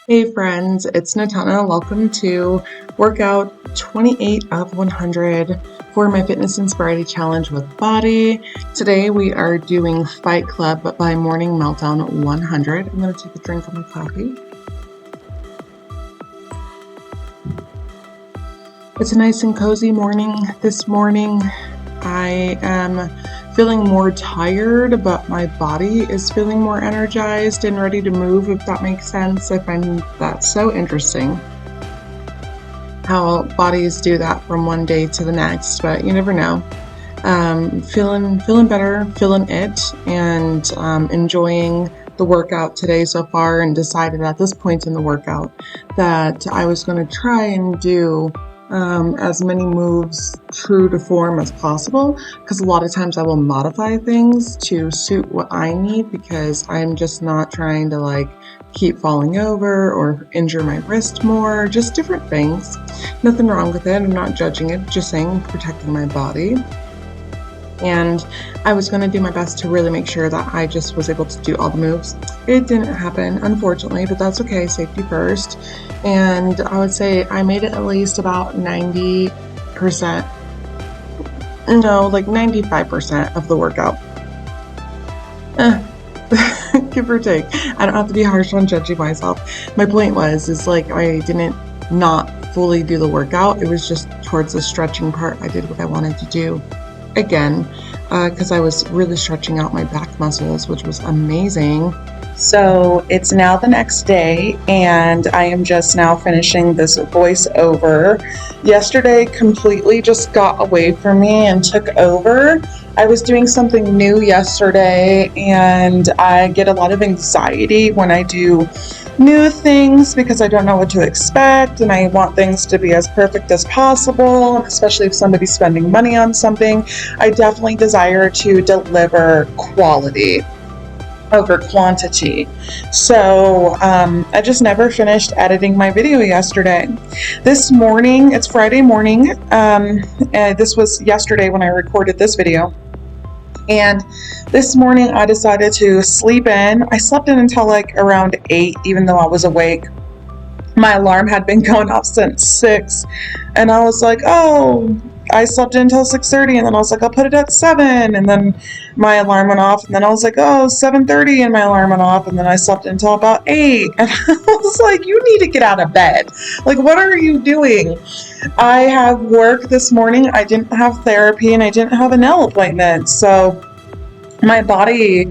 Hey friends, it's Natana. Welcome to workout 28 of 100 for my Fitness and Sobriety Challenge with Body. Today we are doing Fight Club by Morning Meltdown 100. I'm going to take a drink of my coffee. It's a nice and cozy morning this morning. I am feeling more tired, but my body is feeling more energized and ready to move, if that makes sense. I find that so interesting how bodies do that from one day to the next, but you never know. Feeling better, feeling it, and enjoying the workout today so far, and decided at this point in the workout that I was going to try and do as many moves true to form as possible, because a lot of times I will modify things to suit what I need, because I'm just not trying to keep falling over or injure my wrist more, just different things. Nothing wrong with it. I'm not judging it, just saying protecting my body. And I was going to do my best to really make sure that I just was able to do all the moves. It didn't happen, unfortunately, but that's okay. Safety first. And I would say I made it at least about 90%, no, like 95% of the workout. Give or take. I don't have to be harsh on judging myself. My point is I didn't not fully do the workout. It was just towards the stretching part. I did what I wanted to do. Again, because I was really stretching out my back muscles, which was amazing. So it's now the next day, and I am just now finishing this voiceover. Yesterday completely just got away from me and took over. I was doing something new yesterday, and I get a lot of anxiety when I do new things because I don't know what to expect, and I want things to be as perfect as possible, especially if somebody's spending money on something. I definitely desire to deliver quality over quantity. So I just never finished editing my video yesterday. This morning, it's Friday morning, this was yesterday when I recorded this video. And this morning I decided to sleep in. I slept in until around 8, even though I was awake. My alarm had been going off since 6. And I was like, oh, I slept in until 6:30. And then I was like, I'll put it at 7. And then my alarm went off. And then I was like, oh, 7:30. And my alarm went off. And then I slept until about 8. And I was like, you need to get out of bed. What are you doing? I have work this morning. I didn't have therapy, and I didn't have a nail appointment. So my body,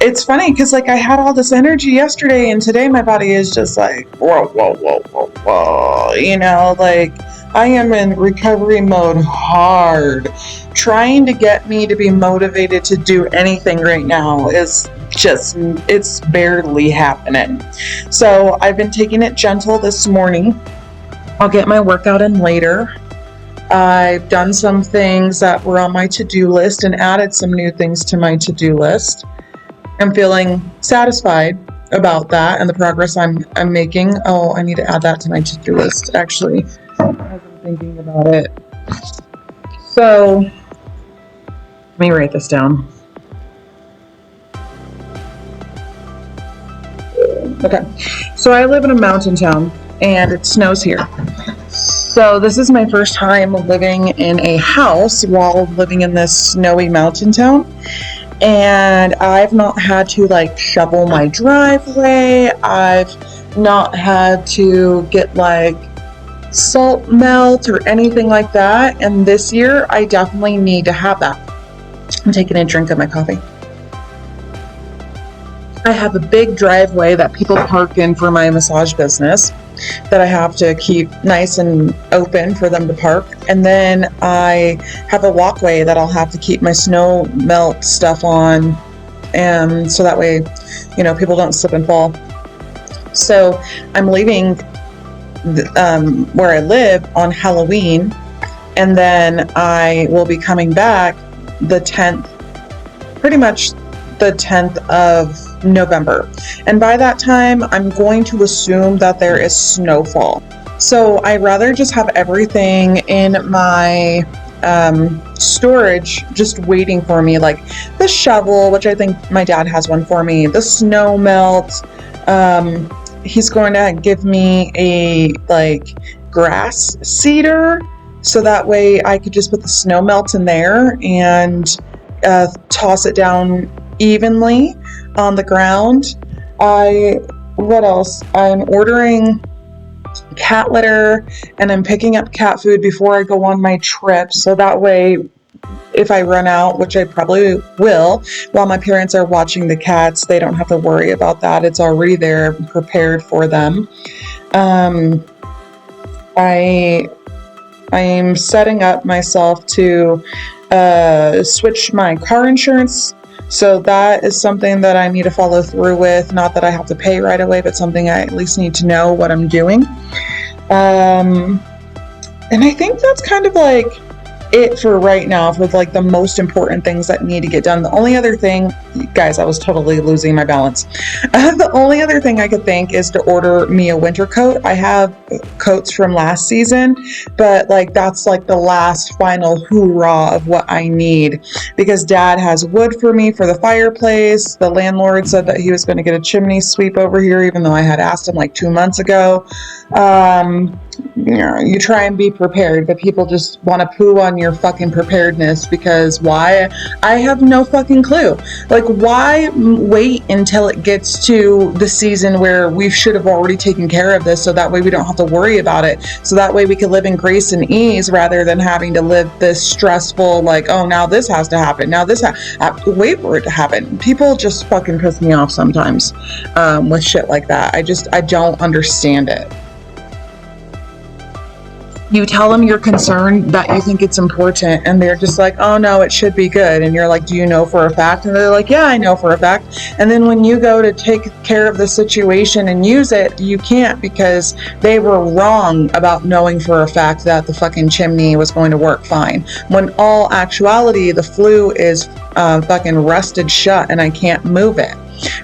it's funny because I had all this energy yesterday, and today my body is just whoa, whoa, whoa, whoa, whoa. I am in recovery mode hard. Trying to get me to be motivated to do anything right now is just, it's barely happening. So I've been taking it gentle this morning. I'll get my workout in later. I've done some things that were on my to-do list and added some new things to my to-do list. I'm feeling satisfied about that and the progress I'm making. Oh, I need to add that to my to-do list, actually, as I'm thinking about it. So, let me write this down. Okay, so I live in a mountain town, and it snows here. So this is my first time living in a house while living in this snowy mountain town. And I've not had to shovel my driveway. I've not had to get salt melt or anything like that. And this year I definitely need to have that. I'm taking a drink of my coffee. I have a big driveway that people park in for my massage business that I have to keep nice and open for them to park. And then I have a walkway that I'll have to keep my snow melt stuff on, and so that way, people don't slip and fall. So I'm leaving where I live on Halloween, and then I will be coming back the 10th, pretty much the 10th of November. And by that time, I'm going to assume that there is snowfall. So I'd rather just have everything in my storage just waiting for me, the shovel, which I think my dad has one for me, the snow melt, he's going to give me a like grass seeder, so that way I could just put the snow melt in there and toss it down evenly on the ground. What else? I'm ordering cat litter, and I'm picking up cat food before I go on my trip, so that way if I run out, which I probably will, while my parents are watching the cats, they don't have to worry about that. It's already there, prepared for them. I'm setting up myself to switch my car insurance. So that is something that I need to follow through with. Not that I have to pay right away, but something I at least need to know what I'm doing. And I think that's kind of like it for right now, for like the most important things that need to get done. The only other thing, guys, I was totally losing my balance. The only other thing I could think is to order me a winter coat. I have coats from last season, but like that's like the last final hoorah of what I need, because Dad has wood for me for the fireplace. The landlord said that he was going to get a chimney sweep over here, even though I had asked him like 2 months ago. You try and be prepared, but people just want to poo on your fucking preparedness, because why? I have no fucking clue. Like, why wait until it gets to the season where we should have already taken care of this, so that way we don't have to worry about it, so that way we can live in grace and ease, rather than having to live this stressful, like, oh, now this has to happen, now this wait for it to happen. People just fucking piss me off sometimes with shit like that. I don't understand it. You tell them you're concerned, that you think it's important, and they're just like, oh no, it should be good. And you're like, do you know for a fact? And they're like, yeah, I know for a fact. And then when you go to take care of the situation and use it, you can't, because they were wrong about knowing for a fact that the fucking chimney was going to work fine. When all actuality, the flue is fucking rusted shut and I can't move it.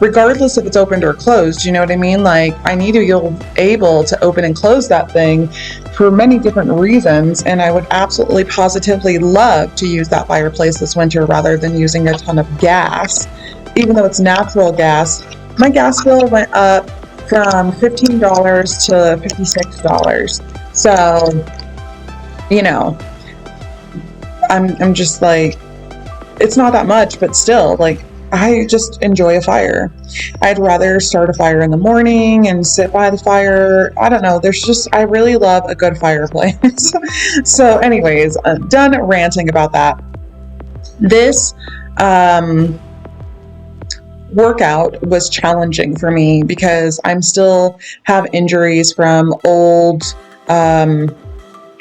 Regardless if it's opened or closed, you know what I mean? Like, I need to be able to open and close that thing for many different reasons, and I would absolutely positively love to use that fireplace this winter rather than using a ton of gas. Even though it's natural gas, my gas bill went up from $15 to $56. So, you know, I'm just like, it's not that much, but still, like, I just enjoy a fire. I'd rather start a fire in the morning and sit by the fire. I don't know. I really love a good fireplace. So anyways, done ranting about that. This workout was challenging for me because I'm still have injuries from old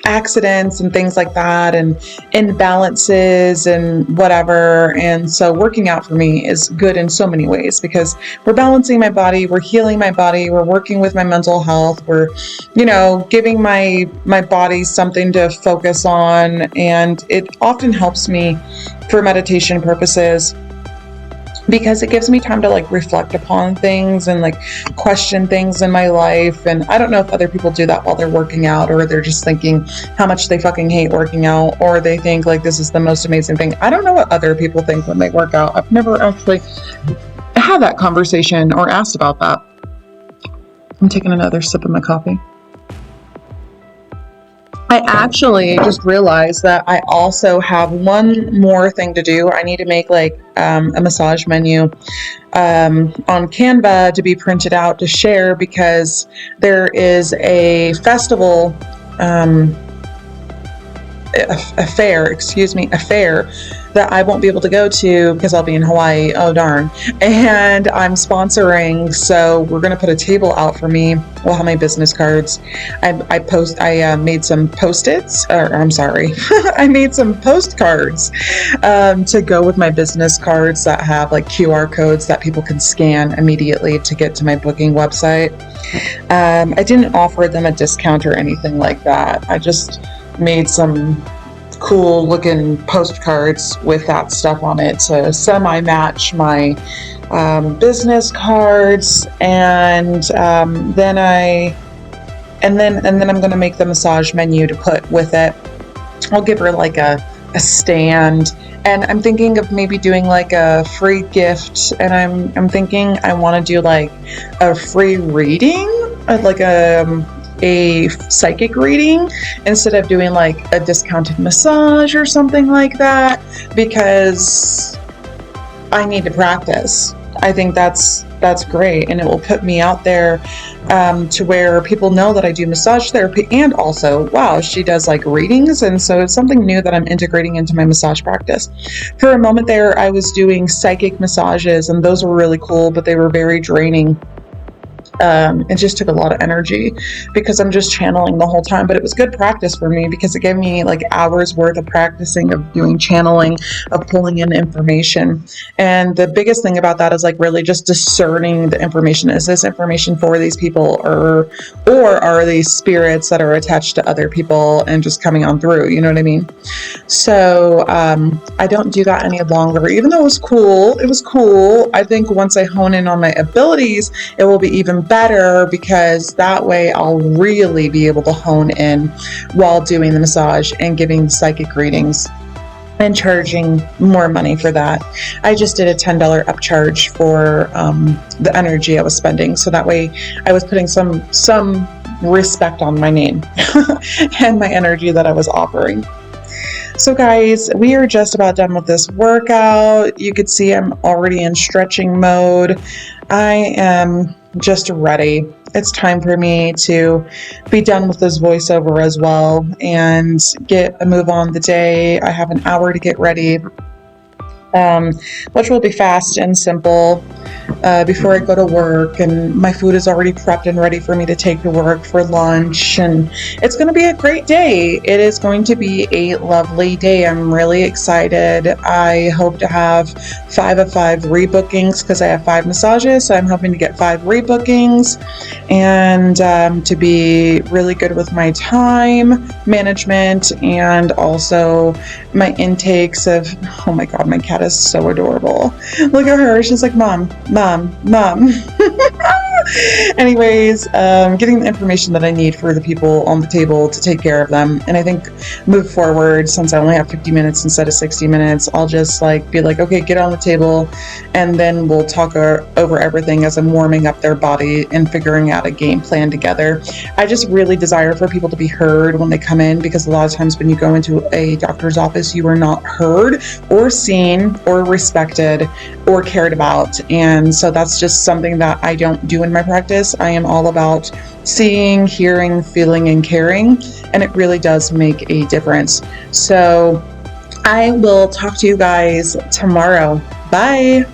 accidents and things like that, and imbalances and whatever. And so working out for me is good in so many ways, because we're balancing my body, we're healing my body, we're working with my mental health, we're, you know, giving my body something to focus on. And it often helps me for meditation purposes, because it gives me time to like reflect upon things and like question things in my life. And I don't know if other people do that while they're working out, or they're just thinking how much they fucking hate working out, or they think like this is the most amazing thing. I don't know what other people think when they work out. I've never actually had that conversation or asked about that. I'm taking another sip of my coffee. I actually just realized that I also have one more thing to do. I need to make like a massage menu on Canva to be printed out to share, because there is a festival, a fair that I won't be able to go to because I'll be in Hawaii. Oh darn. And I'm sponsoring, so we're gonna put a table out for me. We'll have my business cards. I made some post-its, or I'm sorry, I made some postcards to go with my business cards that have like QR codes that people can scan immediately to get to my booking website. I didn't offer them a discount or anything like that. I just made some cool looking postcards with that stuff on it to semi-match my business cards. And then I'm going to make the massage menu to put with it. I'll give her like a stand And I'm thinking of maybe doing like a free gift, and I'm thinking I want to do like a free reading, like a psychic reading, instead of doing like a discounted massage or something like that, because I need to practice. I think that's great, and it will put me out there to where people know that I do massage therapy, and also, wow, she does like readings, and so it's something new that I'm integrating into my massage practice. For a moment there, I was doing psychic massages, and those were really cool, but they were very draining. It just took a lot of energy because I'm just channeling the whole time, but it was good practice for me because it gave me like hours worth of practicing of doing channeling, of pulling in information. And the biggest thing about that is like really just discerning the information. Is this information for these people, or are these spirits that are attached to other people and just coming on through, you know what I mean? So I don't do that any longer, even though it was cool. I think once I hone in on my abilities, it will be even better, because that way I'll really be able to hone in while doing the massage and giving psychic readings and charging more money for that. I just did a $10 upcharge for the energy I was spending, so that way I was putting some respect on my name and my energy that I was offering. So guys, we are just about done with this workout. You could see I'm already in stretching mode. I am just ready. It's time for me to be done with this voiceover as well and get a move on the day. I have an hour to get ready, which will be fast and simple before I go to work, and my food is already prepped and ready for me to take to work for lunch, and it's going to be a great day. It is going to be a lovely day. I'm really excited. I hope to have 5 of 5 rebookings because I have 5 massages, so I'm hoping to get 5 rebookings, and to be really good with my time management, and also my intakes of, oh my god, my cat is so adorable. Look at her. She's like, mom. Anyways, getting the information that I need for the people on the table to take care of them. And I think move forward, since I only have 50 minutes instead of 60 minutes, I'll just be like, okay, get on the table, and then we'll talk over everything as I'm warming up their body and figuring out a game plan together. I just really desire for people to be heard when they come in, because a lot of times when you go into a doctor's office, you are not heard or seen or respected or cared about. And so that's just something that I don't do in my practice. I am all about seeing, hearing, feeling, and caring, and it really does make a difference. So I will talk to you guys tomorrow. Bye.